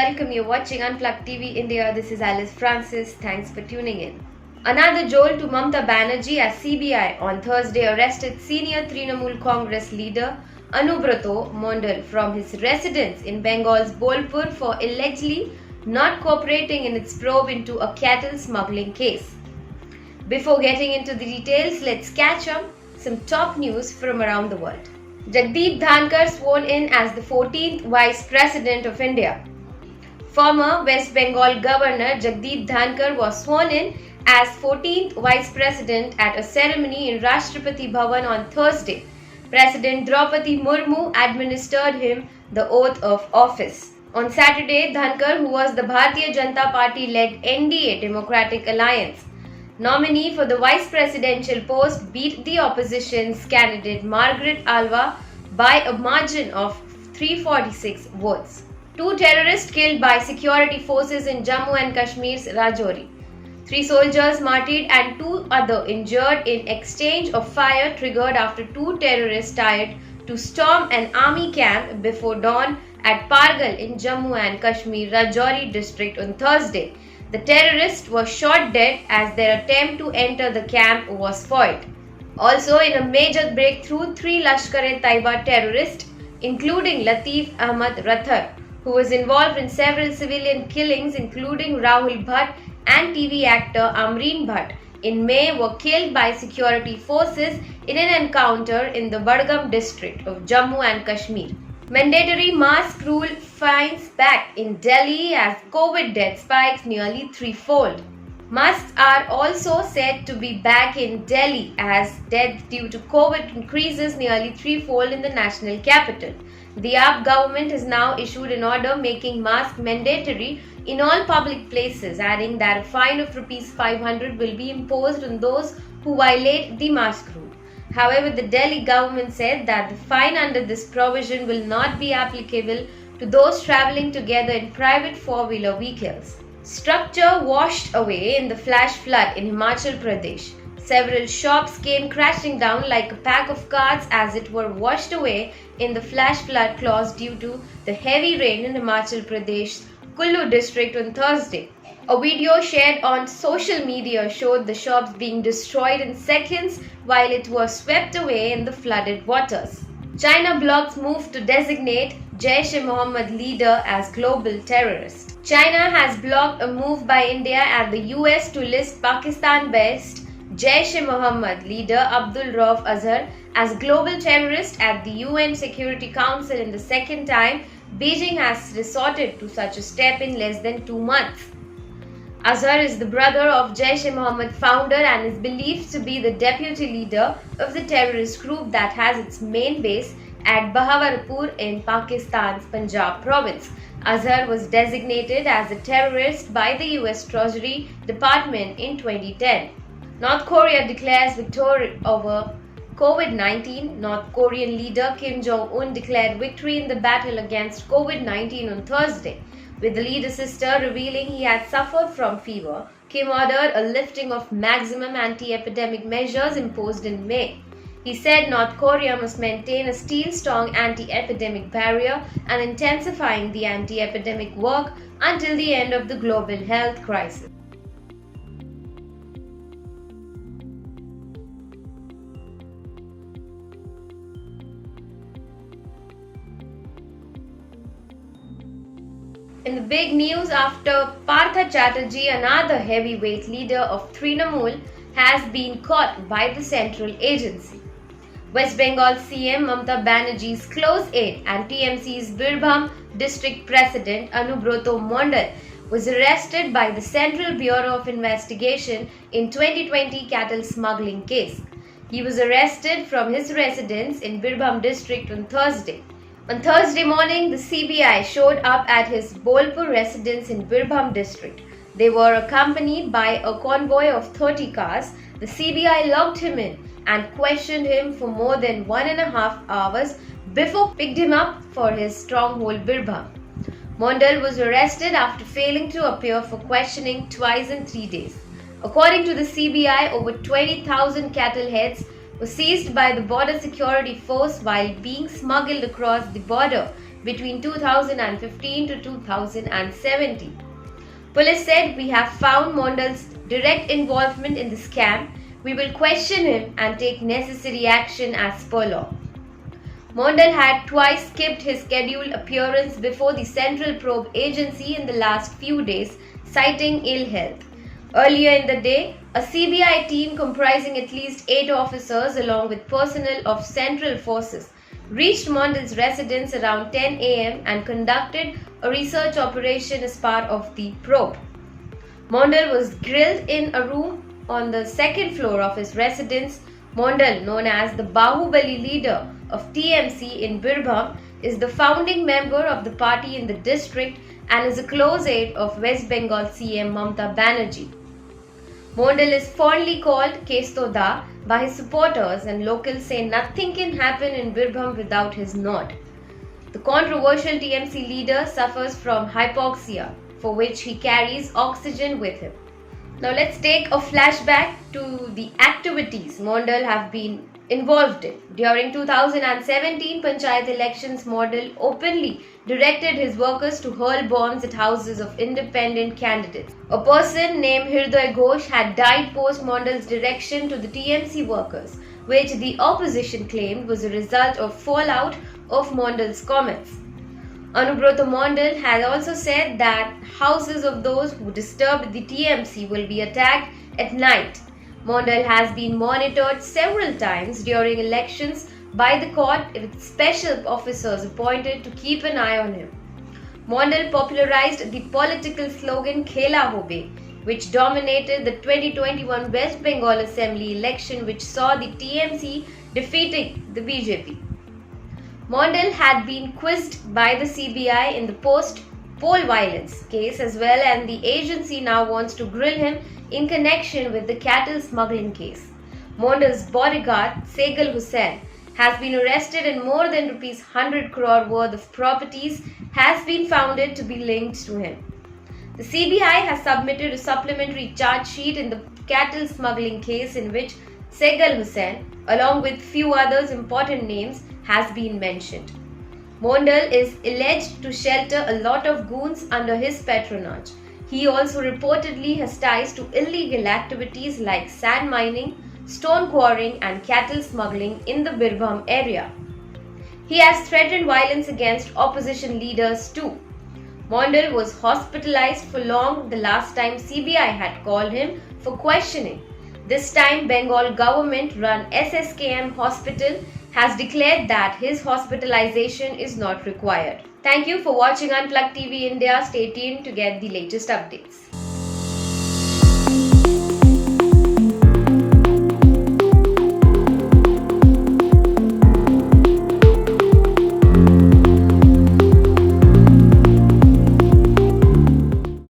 welcome. You're watching Unplugged TV India. This is Alice Francis. Thanks for tuning in. Another jolt to Mamata Banerjee as CBI on Thursday arrested senior Trinamool Congress leader Anubrato Mondal from his residence in Bengal's Bolpur for allegedly not cooperating in its probe into a cattle smuggling case. Before getting into the details, let's catch up some top news from around the world. Jagdeep Dhankar sworn in as the 14th Vice President of India. Former West Bengal Governor Jagdeep Dhankar was sworn in as 14th Vice President at a ceremony in Rashtrapati Bhavan on Thursday. President Draupadi Murmu administered him the oath of office. On Saturday, Dhankar, who was the Bharatiya Janata Party-led NDA Democratic Alliance nominee for the vice presidential post, beat the opposition's candidate Margaret Alva by a margin of 346 votes. Two terrorists killed by security forces in Jammu and Kashmir's Rajouri. 3 soldiers martyred and 2 others injured in exchange of fire triggered after 2 terrorists tried to storm an army camp before dawn at Pargal in Jammu and Kashmir Rajouri district on Thursday. The terrorists were shot dead as their attempt to enter the camp was foiled. Also, in a major breakthrough, 3 Lashkar-e-Taiba terrorists, including Latif Ahmad Rathar, who was involved in several civilian killings including Rahul Bhatt and TV actor Amreen Bhatt, in May were killed by security forces in an encounter in the Badgam district of Jammu and Kashmir. Mandatory mask rule finds back in Delhi as COVID death spikes nearly threefold. Masks are also said to be back in Delhi as death due to COVID increases nearly threefold in the national capital. The AAP government has now issued an order making masks mandatory in all public places, adding that a fine of ₹500 will be imposed on those who violate the mask rule. However, the Delhi government said that the fine under this provision will not be applicable to those travelling together in private four-wheeler vehicles. Structure washed away in the flash flood in Himachal Pradesh. Several shops came crashing down like a pack of cards as it were washed away in the flash flood caused due to the heavy rain in Himachal Pradesh's Kullu district on Thursday. A video shared on social media showed the shops being destroyed in seconds while it was swept away in the flooded waters. China blocks move to designate Jaish-e-Mohammed leader as global terrorist. China has blocked a move by India and the US to list Pakistan-based Jaish-e-Mohammed leader Abdul Rauf Azhar as global terrorist at the UN Security Council in the second time Beijing has resorted to such a step in less than 2 months. Azhar is the brother of Jaish-e-Mohammed founder and is believed to be the deputy leader of the terrorist group that has its main base at Bahawalpur in Pakistan's Punjab province. Azhar was designated as a terrorist by the US Treasury Department in 2010. North Korea declares victory over COVID-19. North Korean leader Kim Jong-un declared victory in the battle against COVID-19 on Thursday. With the leader's sister revealing he had suffered from fever, Kim ordered a lifting of maximum anti-epidemic measures imposed in May. He said North Korea must maintain a steel-strong anti-epidemic barrier and intensifying the anti-epidemic work until the end of the global health crisis. In the big news, after Partha Chatterjee, another heavyweight leader of Trinamool, has been caught by the central agency. West Bengal CM Mamata Banerjee's close aide and TMC's Birbhum district president Anubrato Mondal was arrested by the Central Bureau of Investigation in 2020 cattle smuggling case. He was arrested from his residence in Birbhum district on Thursday. On Thursday morning, the CBI showed up at his Bolpur residence in Birbhum district. They were accompanied by a convoy of 30 cars. The CBI locked him in and questioned him for more than 1.5 hours before picked him up for his stronghold Birbhum. Mondal was arrested after failing to appear for questioning twice in 3 days. According to the CBI, over 20,000 cattle heads were seized by the border security force while being smuggled across the border between 2015 to 2017. Police said, "We have found Mondal's direct involvement in the scam. We will question him and take necessary action as per law." Mondal had twice skipped his scheduled appearance before the Central Probe Agency in the last few days, citing ill health. Earlier in the day, a CBI team comprising at least 8 officers along with personnel of Central Forces reached Mondal's residence around 10 a.m. and conducted a research operation as part of the probe. Mondal was grilled in a room on the second floor of his residence. Mondal, known as the Bahubali leader of TMC in Birbhum, is the founding member of the party in the district and is a close aide of West Bengal CM Mamata Banerjee. Mondal is fondly called Kesto Da by his supporters, and locals say nothing can happen in Birbhum without his nod. The controversial TMC leader suffers from hypoxia, for which he carries oxygen with him. Now let's take a flashback to the activities Mondal have been involved in. During 2017 Panchayat elections, Mondal openly directed his workers to hurl bombs at houses of independent candidates. A person named Hirday Ghosh had died post Mondal's direction to the TMC workers, which the opposition claimed was a result of fallout of Mondal's comments. Anubrata Mondal has also said that houses of those who disturbed the TMC will be attacked at night. Mondal has been monitored several times during elections by the court with special officers appointed to keep an eye on him. Mondal popularized the political slogan Khela Hobe, which dominated the 2021 West Bengal Assembly election, which saw the TMC defeating the BJP. Mondal had been quizzed by the CBI in the post-poll violence case as well, and the agency now wants to grill him in connection with the cattle smuggling case. Mondal's bodyguard, Segal Hussain, has been arrested, and more than rupees 100 crore worth of properties has been founded to be linked to him. The CBI has submitted a supplementary charge sheet in the cattle smuggling case in which Segal Hussain, along with few others important names, has been mentioned. Mondal is alleged to shelter a lot of goons under his patronage. He also reportedly has ties to illegal activities like sand mining, stone quarrying and cattle smuggling in the Birbhum area. He has threatened violence against opposition leaders too. Mondal was hospitalized for long the last time CBI had called him for questioning. This time, Bengal government-run SSKM hospital has declared that his hospitalization is not required. Thank you for watching Unplugged TV India. Stay tuned to get the latest updates.